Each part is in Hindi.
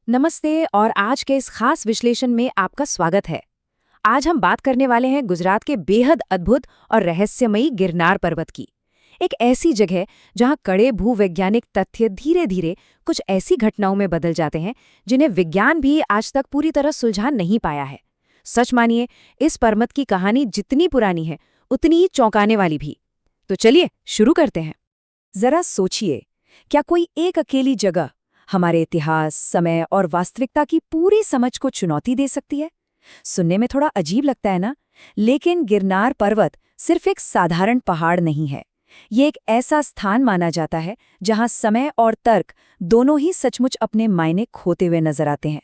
नमस्ते और आज के इस खास विश्लेषण में आपका स्वागत है। आज हम बात करने वाले हैं गुजरात के बेहद अद्भुत और रहस्यमयी गिरनार पर्वत की। एक ऐसी जगह जहां कड़े भूवैज्ञानिक तथ्य धीरे धीरे कुछ ऐसी घटनाओं में बदल जाते हैं जिन्हें विज्ञान भी आज तक पूरी तरह सुलझा नहीं पाया है। सच मानिए, इस पर्वत की कहानी जितनी पुरानी है उतनी ही चौंकाने वाली भी। तो चलिए शुरू करते हैं। जरा सोचिए, क्या कोई एक अकेली जगह हमारे इतिहास, समय और वास्तविकता की पूरी समझ को चुनौती दे सकती है? सुनने में थोड़ा अजीब लगता है ना? लेकिन गिरनार पर्वत सिर्फ एक साधारण पहाड़ नहीं है। ये एक ऐसा स्थान माना जाता है जहां समय और तर्क दोनों ही सचमुच अपने मायने खोते हुए नजर आते हैं।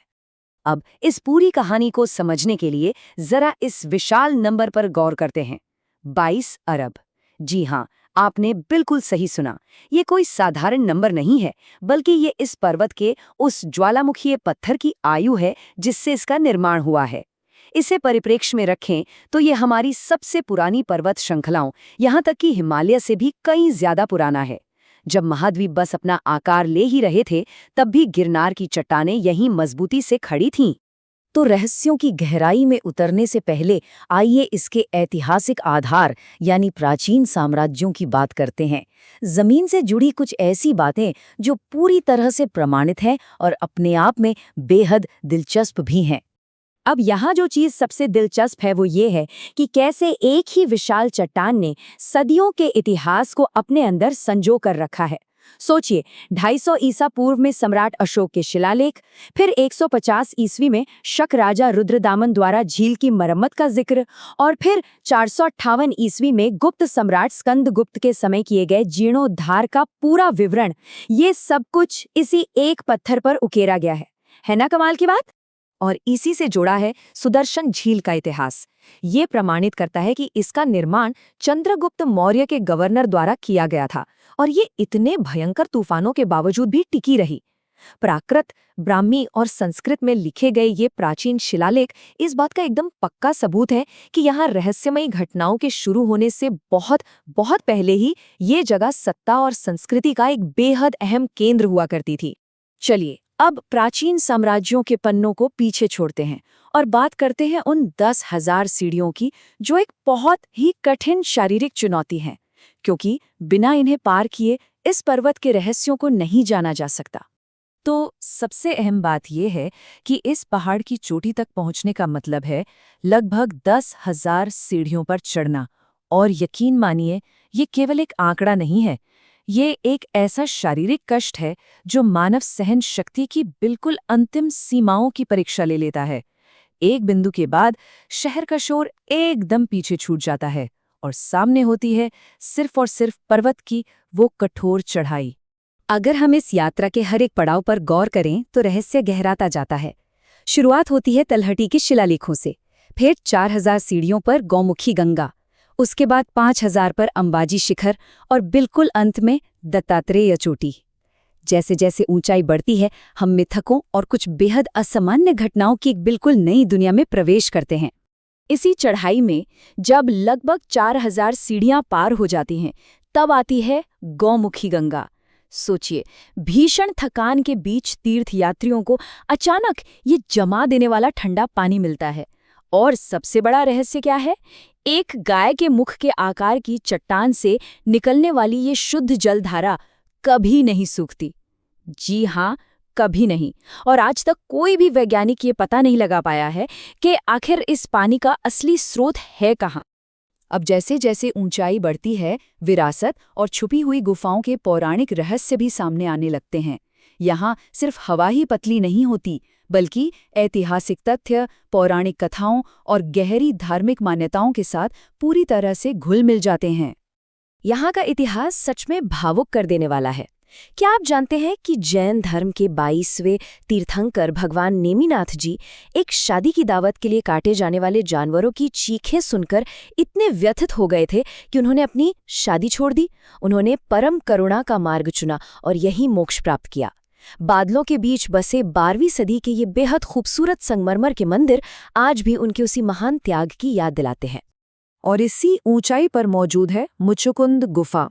अब इस पूरी कहानी को समझने के लिए जरा इस विशाल नंबर पर गौर करते हैं। 22 अरब। जी हाँ, आपने बिल्कुल सही सुना। ये कोई साधारण नंबर नहीं है, बल्कि ये इस पर्वत के उस ज्वालामुखीय पत्थर की आयु है जिससे इसका निर्माण हुआ है। इसे परिप्रेक्ष्य में रखें तो ये हमारी सबसे पुरानी पर्वत श्रृंखलाओं, यहाँ तक कि हिमालय से भी कई ज्यादा पुराना है। जब महाद्वीप बस अपना आकार ले ही रहे थे, तब भी गिरनार की चट्टानें यहीं मजबूती से खड़ी थीं। तो रहस्यों की गहराई में उतरने से पहले आइए इसके ऐतिहासिक आधार यानी प्राचीन साम्राज्यों की बात करते हैं। जमीन से जुड़ी कुछ ऐसी बातें जो पूरी तरह से प्रमाणित हैं और अपने आप में बेहद दिलचस्प भी हैं। अब यहाँ जो चीज़ सबसे दिलचस्प है वो ये है कि कैसे एक ही विशाल चट्टान ने सदियों के इतिहास को अपने अंदर संजो कर रखा है। सोचिए, 250 ईसा पूर्व में सम्राट अशोक के शिलालेख, फिर 150 ईस्वी में शक राजा रुद्रदामन द्वारा झील की मरम्मत का जिक्र, और फिर 458 ईस्वी में गुप्त सम्राट स्कंदगुप्त के समय किए गए जीर्णोद्धार का पूरा विवरण। ये सब कुछ इसी एक पत्थर पर उकेरा गया है ना कमाल की बात? और इसी से जुड़ा है सुदर्शन झील का इतिहास। ये प्रमाणित करता है कि इसका निर्माण चंद्रगुप्त मौर्य के गवर्नर द्वारा किया गया था और ये इतने भयंकर तूफानों के बावजूद भी टिकी रही। प्राकृत, ब्राह्मी और संस्कृत में लिखे गए ये प्राचीन शिलालेख इस बात का एकदम पक्का सबूत है कि यहाँ रहस्यमयी घटनाओं के शुरू होने से बहुत बहुत पहले ही ये जगह सत्ता और संस्कृति का एक बेहद अहम केंद्र हुआ करती थी। चलिए अब प्राचीन साम्राज्यों के पन्नों को पीछे छोड़ते हैं और बात करते हैं उन 10,000 सीढ़ियों की, जो एक बहुत ही कठिन शारीरिक चुनौती है, क्योंकि बिना इन्हें पार किए इस पर्वत के रहस्यों को नहीं जाना जा सकता। तो सबसे अहम बात यह है कि इस पहाड़ की चोटी तक पहुंचने का मतलब है लगभग 10,000 सीढ़ियों पर चढ़ना। और यकीन मानिए, ये केवल एक आंकड़ा नहीं है, ये एक ऐसा शारीरिक कष्ट है जो मानव सहन शक्ति की बिल्कुल अंतिम सीमाओं की परीक्षा ले लेता है। एक बिंदु के बाद शहर का शोर एकदम पीछे छूट जाता है और सामने होती है सिर्फ और सिर्फ पर्वत की वो कठोर चढ़ाई। अगर हम इस यात्रा के हर एक पड़ाव पर गौर करें तो रहस्य गहराता जाता है। शुरुआत होती है तलहटी के शिलालेखों से, फिर 4,000 सीढ़ियों पर गौमुखी गंगा, उसके बाद 5,000 पर अंबाजी शिखर और बिल्कुल अंत में दत्तात्रेय चोटी। जैसे जैसे ऊंचाई बढ़ती है, हम मिथकों और कुछ बेहद असामान्य घटनाओं की एक बिल्कुल नई दुनिया में प्रवेश करते हैं। इसी चढ़ाई में जब लगभग 4,000 सीढ़ियां पार हो जाती हैं, तब आती है गौमुखी गंगा। सोचिए, भीषण थकान के बीच तीर्थयात्रियों को अचानक ये जमा देने वाला ठंडा पानी मिलता है। और सबसे बड़ा रहस्य क्या है? एक गाय के मुख के आकार की चट्टान से निकलने वाली ये शुद्ध जलधारा कभी नहीं सूखती। जी हाँ, कभी नहीं। और आज तक कोई भी वैज्ञानिक ये पता नहीं लगा पाया है कि आखिर इस पानी का असली स्रोत है कहाँ। अब जैसे जैसे ऊंचाई बढ़ती है, विरासत और छुपी हुई गुफाओं के पौराणिक रहस्य भी सामने आने लगते हैं। यहाँ सिर्फ हवा ही पतली नहीं होती, बल्कि ऐतिहासिक तथ्य, पौराणिक कथाओं और गहरी धार्मिक मान्यताओं के साथ पूरी तरह से घुल मिल जाते हैं। यहाँ का इतिहास सच में भावुक कर देने वाला है। क्या आप जानते हैं कि जैन धर्म के 22वें तीर्थंकर भगवान नेमिनाथ जी एक शादी की दावत के लिए काटे जाने वाले जानवरों की चीखें सुनकर इतने व्यथित हो गए थे कि उन्होंने अपनी शादी छोड़ दी। उन्होंने परम करुणा का मार्ग चुना और यही मोक्ष प्राप्त किया। बादलों के बीच बसे 12वीं सदी के ये बेहद खूबसूरत संगमरमर के मंदिर आज भी उनके उसी महान त्याग की याद दिलाते हैं। और इसी ऊंचाई पर मौजूद है मुचुकुंद गुफा।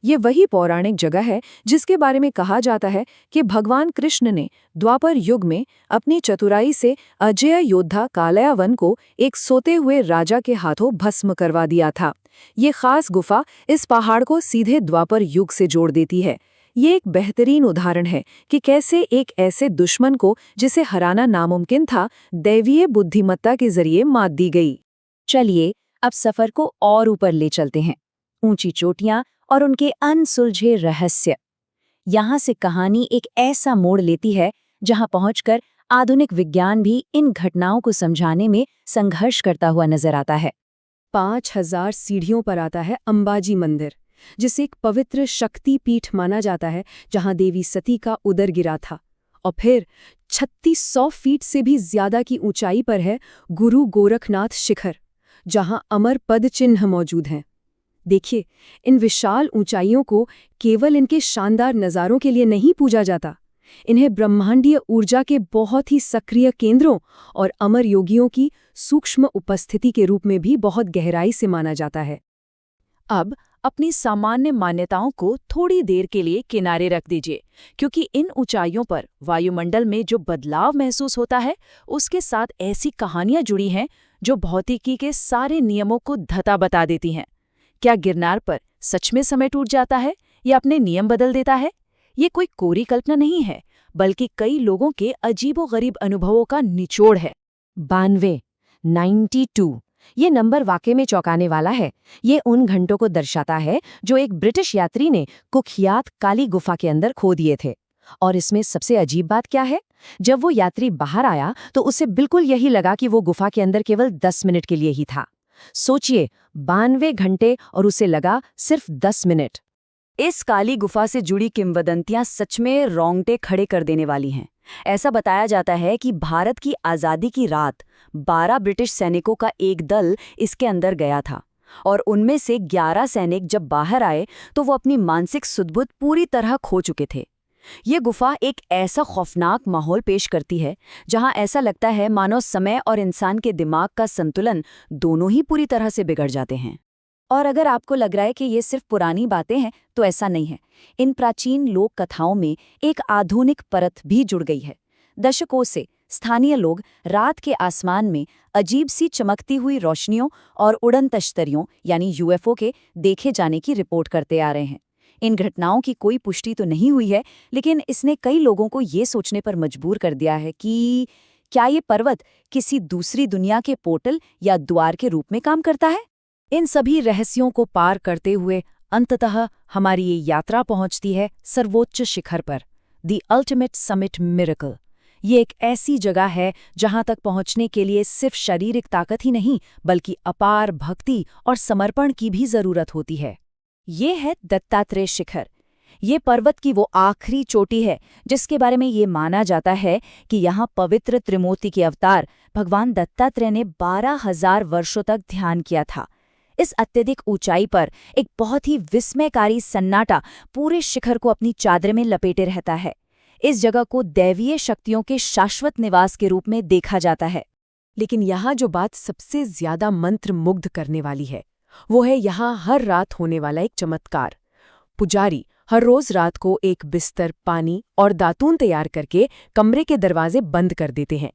ये वही पौराणिक जगह है जिसके बारे में कहा जाता है कि भगवान कृष्ण ने द्वापर युग में अपनी चतुराई से अजेय योद्धा कालयावन को एक सोते हुए राजा के हाथों भस्म करवा दिया था। ये खास गुफा इस पहाड़ को सीधे द्वापर युग से जोड़ देती है। ये एक बेहतरीन उदाहरण है कि कैसे एक ऐसे दुश्मन को जिसे हराना नामुमकिन था, दैवीय बुद्धिमत्ता के जरिए मात दी गई। चलिए अब सफर को और ऊपर ले चलते हैं, ऊंची चोटियां और उनके अनसुलझे रहस्य। यहाँ से कहानी एक ऐसा मोड़ लेती है जहाँ पहुंचकर आधुनिक विज्ञान भी इन घटनाओं को समझाने में संघर्ष करता हुआ नजर आता है। 5000 सीढ़ियों पर आता है अंबाजी मंदिर, जिसे एक पवित्र शक्ति पीठ माना जाता है, जहां देवी सती का उदर गिरा था। और फिर 3600 फीट से भी ज्यादा की ऊंचाई पर है गुरु गोरखनाथ शिखर, जहां अमर पद चिन्ह मौजूद हैं। देखिए, इन विशाल ऊंचाइयों को केवल इनके शानदार नज़ारों के लिए नहीं पूजा जाता, इन्हें ब्रह्मांडीय ऊर्जा के बहुत ही सक्रिय केंद्रों और अमर योगियों की सूक्ष्म उपस्थिति के रूप में भी बहुत गहराई से माना जाता है। अब अपनी सामान्य मान्यताओं को थोड़ी देर के लिए किनारे रख दीजिए, क्योंकि इन ऊंचाइयों पर वायुमंडल में जो बदलाव महसूस होता है, उसके साथ ऐसी कहानियां जुड़ी हैं जो भौतिकी के सारे नियमों को धता बता देती हैं। क्या गिरनार पर सच में समय टूट जाता है या अपने नियम बदल देता है? ये कोई कोरी कल्पना नहीं है, बल्कि कई लोगों के अजीबोगरीब अनुभवों का निचोड़ है। 92 ये नंबर वाकई में चौंकाने वाला है। ये उन घंटों को दर्शाता है जो एक ब्रिटिश यात्री ने कुख्यात काली गुफा के अंदर खो दिए थे। और इसमें सबसे अजीब बात क्या है? जब वो यात्री बाहर आया तो उसे बिल्कुल यही लगा कि वो गुफा के अंदर केवल 10 मिनट के लिए ही था। सोचिए, 92 घंटे और उसे लगा सिर्फ 10 मिनट। इस काली गुफा से जुड़ी किंवदंतियां सच में रोंगटे खड़े कर देने वाली हैं। ऐसा बताया जाता है कि भारत की आज़ादी की रात 12 ब्रिटिश सैनिकों का एक दल इसके अंदर गया था, और उनमें से 11 सैनिक जब बाहर आए तो वो अपनी मानसिक सुध-बुध पूरी तरह खो चुके थे। ये गुफा एक ऐसा खौफनाक माहौल पेश करती है जहां ऐसा लगता है मानो समय और इंसान के दिमाग का संतुलन दोनों ही पूरी तरह से बिगड़ जाते हैं। और अगर आपको लग रहा है कि ये सिर्फ पुरानी बातें हैं, तो ऐसा नहीं है। इन प्राचीन लोक कथाओं में एक आधुनिक परत भी जुड़ गई है। दशकों से स्थानीय लोग रात के आसमान में अजीब सी चमकती हुई रोशनियों और उड़न तश्तरियों यानी यूएफओ के देखे जाने की रिपोर्ट करते आ रहे हैं। इन घटनाओं की कोई पुष्टि तो नहीं हुई है, लेकिन इसने कई लोगों को ये सोचने पर मजबूर कर दिया है कि क्या ये पर्वत किसी दूसरी दुनिया के पोर्टल या द्वार के रूप में काम करता है। इन सभी रहस्यों को पार करते हुए अंततः हमारी ये यात्रा पहुंचती है सर्वोच्च शिखर पर, द अल्टीमेट समिट मिरेकल। ये एक ऐसी जगह है जहां तक पहुंचने के लिए सिर्फ शारीरिक ताकत ही नहीं, बल्कि अपार भक्ति और समर्पण की भी जरूरत होती है। ये है दत्तात्रेय शिखर। ये पर्वत की वो आखिरी चोटी है जिसके बारे में ये माना जाता है कि यहाँ पवित्र त्रिमूर्ति के अवतार भगवान दत्तात्रेय ने 12,000 वर्षों तक ध्यान किया था। इस अत्यधिक ऊंचाई पर एक बहुत ही विस्मयकारी सन्नाटा पूरे शिखर को अपनी चादर में लपेटे रहता है। इस जगह को दैवीय शक्तियों के शाश्वत निवास के रूप में देखा जाता है। लेकिन यहाँ जो बात सबसे ज्यादा मंत्रमुग्ध करने वाली है, वो है यहाँ हर रात होने वाला एक चमत्कार। पुजारी हर रोज रात को एक बिस्तर, पानी और दातून तैयार करके कमरे के दरवाजे बंद कर देते हैं,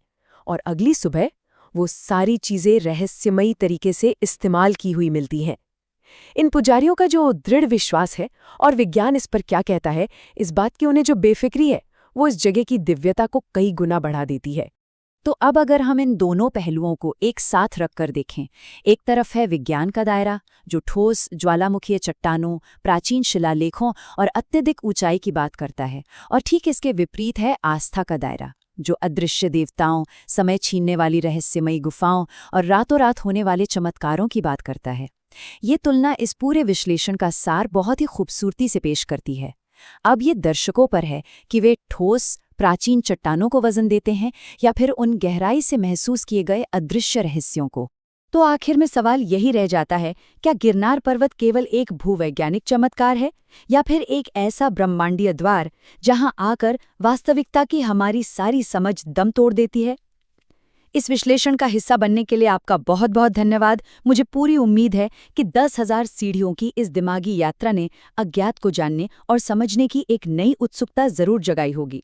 और अगली सुबह वो सारी चीजें रहस्यमयी तरीके से इस्तेमाल की हुई मिलती हैं। इन पुजारियों का जो दृढ़ विश्वास है और विज्ञान इस पर क्या कहता है, इस बात की उन्हें जो बेफिक्री है, वो इस जगह की दिव्यता को कई गुना बढ़ा देती है। तो अब अगर हम इन दोनों पहलुओं को एक साथ रखकर देखें, एक तरफ है विज्ञान का दायरा जो ठोस ज्वालामुखीय चट्टानों, प्राचीन शिलालेखों और अत्यधिक ऊंचाई की बात करता है, और ठीक इसके विपरीत है आस्था का दायरा जो अदृश्य देवताओं, समय छीनने वाली रहस्यमयी गुफाओं और रातों रात होने वाले चमत्कारों की बात करता है। ये तुलना इस पूरे विश्लेषण का सार बहुत ही खूबसूरती से पेश करती है। अब ये दर्शकों पर है कि वे ठोस प्राचीन चट्टानों को वजन देते हैं या फिर उन गहराई से महसूस किए गए अदृश्य रहस्यों को। तो आखिर में सवाल यही रह जाता है, क्या गिरनार पर्वत केवल एक भूवैज्ञानिक चमत्कार है या फिर एक ऐसा ब्रह्मांडीय द्वार जहां आकर वास्तविकता की हमारी सारी समझ दम तोड़ देती है? इस विश्लेषण का हिस्सा बनने के लिए आपका बहुत बहुत धन्यवाद। मुझे पूरी उम्मीद है कि 10,000 सीढ़ियों की इस दिमागी यात्रा ने अज्ञात को जानने और समझने की एक नई उत्सुकता जरूर जगाई होगी।